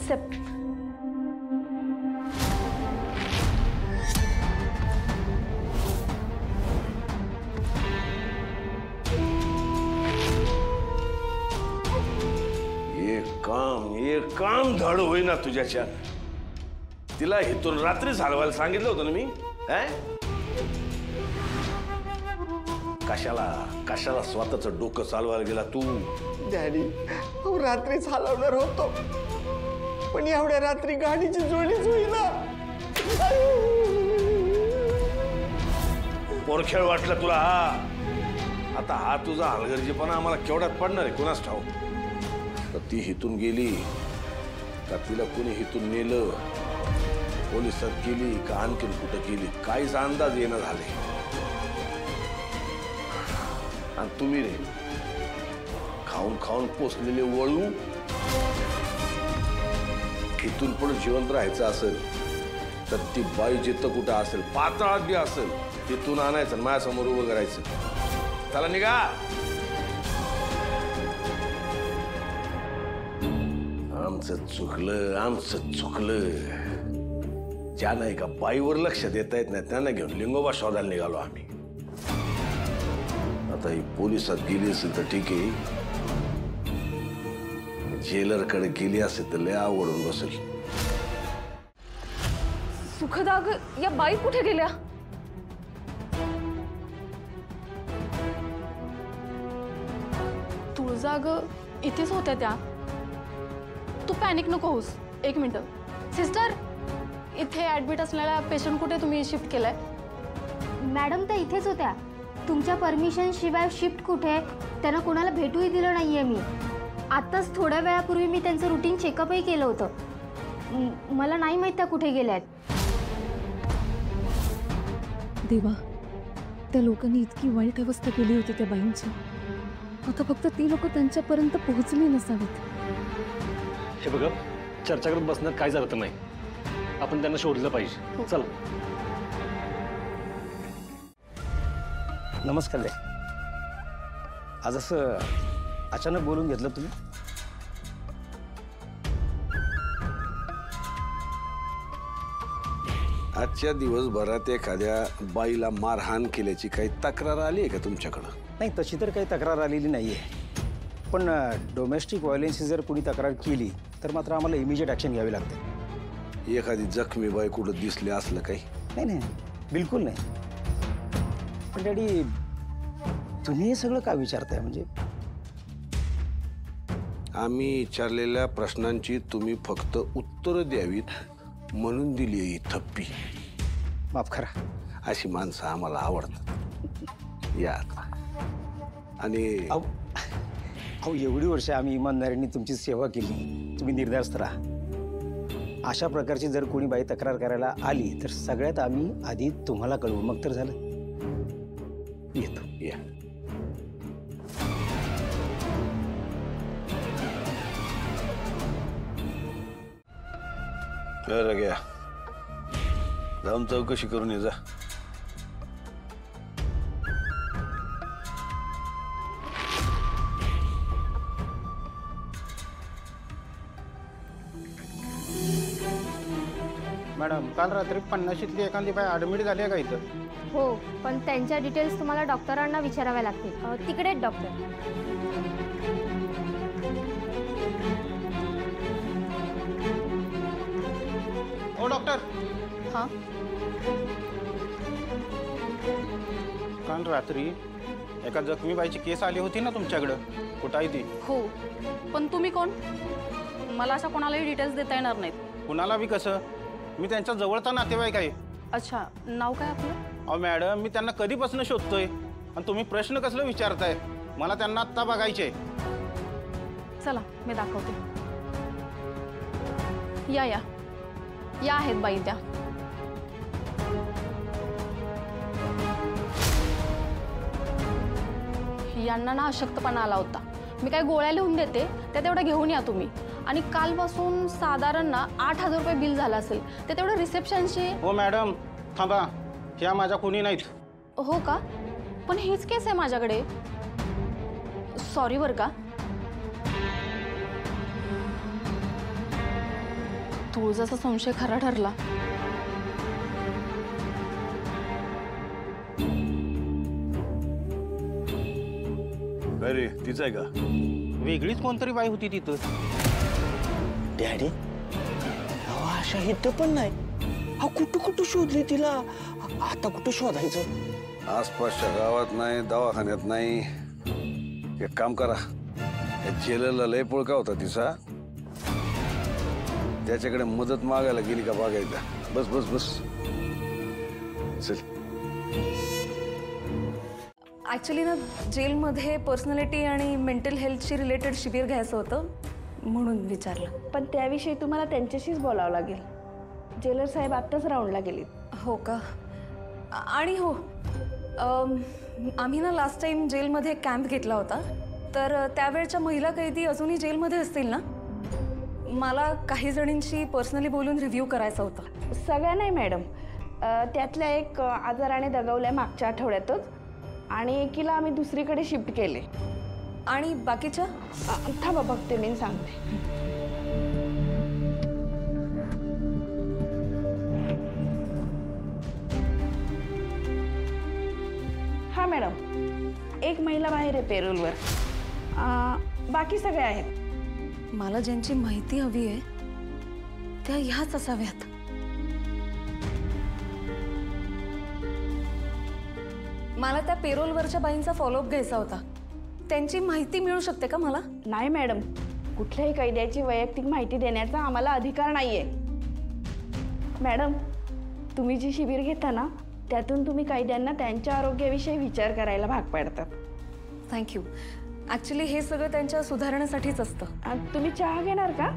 Accept एक काम धड होईना तुझ्याच्या। तिला इथून रात्री चालवायला सांगितलं होतं ना मी। कशाला स्वतःचं डोकं चालवायला गेला तू? डॅडी, रात्री चालवणार होतो, पण एवढ्या रात्री गाडीची जोडीच होईना। पोरखेळ वाटलं तुला हा? आता हा तुझा हलगर्जीपणा आम्हाला केवढ्यात पडणार आहे कुणास ठाऊक? तर ती हिथून गेली का तिला कुणी हिथून नेलं, पोलिसात गेली का आणखीन कुठं गेली, काहीच अंदाज येणं झाले। आणि तुम्ही रे खाऊन खाऊन पोचलेले वळू, इथून पुढे जिवंत राहायचं असेल तर ती बाई जिथं कुठं असेल, पाताळात बी असेल, तिथून आणायचं माझ्यासमोर उभं करायचं। चला निघा। आमचं चुकलं। ज्या नाही का बाईवर लक्ष देता येत नाही त्यांना घेऊन लिंगोबा शोधायला निघालो आम्ही। आता ही पोलिसात गेली असेल तर ठीक आहे, जेलरकडे गेली असेल तर लय आवडून बसेल। सुखदाग, या बाई कुठे गेल्या? तुळजाग इथेच होत्या त्या। तू पॅनिक नको होस। एक मिनिट सिस्टर, इथे ऍडमिट असलेला पेशंट कुठे तुम्ही शिफ्ट केलाय? मॅडम त्या इथेच होत्या, तुमच्या परमिशन शिवाय शिफ्ट कुठे? त्यांना कोणाला भेटूही दिलं नाहीये मी। आत्ताच थोड्या वेळापूर्वी मी त्यांचं रुटीन चेकअपही केलं होतं। मला नाही माहित त्या कुठे गेल्यात। देवा, त्या लोकांनी इतकी वाईट अवस्था केली होती त्या बाईंची, आता फक्त ती लोक त्यांच्यापर्यंत पोहोचली नसावीत। हे बघा, चर्चा करत बसण्यात काय अर्थ नाही, आपण त्यांना शोधलं पाहिजे। चला। नमस्कार। आज असं अचानक बोलून घेतलं तुम्ही? आजच्या दिवसभरात एखाद्या बाईला मारहाण केल्याची काही तक्रार आली आहे का तुमच्याकडं? नाही, तशी तर काही तक्रार आलेली नाहीये, पण डोमेस्टिक व्हायलन्सची जर कोणी तक्रार केली तर मात्र आम्हाला इमिजिएट ॲक्शन घ्यावी लागते। एखादी जखमी बाई कुठं दिसली असलं काही? नाही, बिलकुल नाही। पण डॅडी, तुम्ही हे सगळं का विचारताय? म्हणजे आम्ही विचारलेल्या प्रश्नांची तुम्ही फक्त उत्तरं द्यावीत म्हणून दिली ही थप्पी। माफ करा, अशी माणसं आम्हाला आवडतात। या आणि अहो एवढी वर्ष आम्ही इमानदारीने तुमची सेवा केली, तुम्ही निर्धास्त राहा। अशा प्रकारची जर कोणी बाई तक्रार करायला आली तर सगळ्यात आम्ही आधी तुम्हाला कळवू, मग तर झालं। येतो। या गया जाऊन चौकशी करून ये जा। मॅडम, काल रात्री 50शीतली एखादी बाई ॲडमिट झाली आहे का इथं? हो, पण त्यांच्या डिटेल्स तुम्हाला डॉक्टरांना विचाराव्या लागतील। तिकडे डॉक्टर। ओ डॉक्टर। हां, काल रात्री एका जखमी बाईची केस आली होती ना तुमच्याकडं, कुठं आहे ती? हो, पण तुम्ही कोण? मला अशा कोणालाही डिटेल्स देता येणार नाहीत। कुणाला बी कसं? मी त्यांच्या जवळचा नातेवाईक आहे। अच्छा, नाव काय आपलं? अहो मॅडम, मी त्यांना कधीपासून शोधतोय आणि तुम्ही प्रश्न कसलं विचारताय? मला त्यांना आत्ता बघायचे। चला, मी दाखवते। या आहेत बाई त्या। यांना ना अशक्तपणा आला होता। मी काय गोळ्या लिहून देते, त्या तेवढ्या घेऊन या तुम्ही। आणि कालपासून साधारण ना 8,000 रुपये बिल झालं असेल, ते तेवढं रिसेप्शनची। हो मॅडम, थांबा, ह्या माझ्या कोणी नाहीत। हो का? पण हीच केस आहे माझ्याकडे। सॉरी बरं का। तुळजाचा संशय खरा ठरला. काय रे तिचं आहे का? वेगळीच कोणतरी बाई होती तिथं. डॅडी अहो अशा इथं पण नाही. हा कुठं कुठं शोधली तिला? आता कुठं शोधायचं? आसपासच्या गावात नाही, दवाखान्यात नाही. एक काम करा, या जेलरला लय पुळका होता तिचा, त्याच्याकडे मदत मागायला गेली का बघायचा. बस बस बस चल. ॲक्च्युली ना जेलमध्ये पर्सनॅलिटी आणि मेंटल हेल्थशी रिलेटेड शिबिर घ्यायचं होतं म्हणून विचारलं. पण त्याविषयी तुम्हाला त्यांच्याशीच बोलावं लागेल. जेलर साहेब आत्ताच राऊंडला गेलीत. हो का? आणि हो, आम्ही ना लास्ट टाइम जेलमध्ये कॅम्प घेतला होता, तर त्यावेळच्या महिला कैदी अजूनही जेलमध्ये असतील ना? मला काही जणींशी पर्सनली बोलून रिव्ह्यू करायचा होता. सगळ्या नाही मॅडम, त्यातल्या एक आजाराने दगावल्या मागच्या आठवड्यातच, आणि एकीला आम्ही दुसरीकडे शिफ्ट केले. आणि बाकीच्या? थांबा बघते मी सांगते. हा मॅडम, एक महिला बाहेर आहे पेरोलवर. बाकी सगळे आहेत. मला ज्यांची माहिती हवी आहे त्या ह्याच असाव्यात. मला त्या पेरोलवरच्या बाईंचा फॉलोअप घ्यायचा होता. त्यांची माहिती मिळू शकते का मला? नाही मॅडम, कुठल्याही कैद्याची वैयक्तिक माहिती देण्याचा आम्हाला अधिकार नाहीये. मॅडम, तुम्ही जी शिबिर घेता ना, त्यातून तुम्ही कैद्यांना त्यांच्या आरोग्याविषयी विचार करायला भाग पाडतात. थँक्यू. ॲक्च्युली हे सगळं त्यांच्या सुधारण्यासाठीच असतं. तुम्ही चहा घेणार का?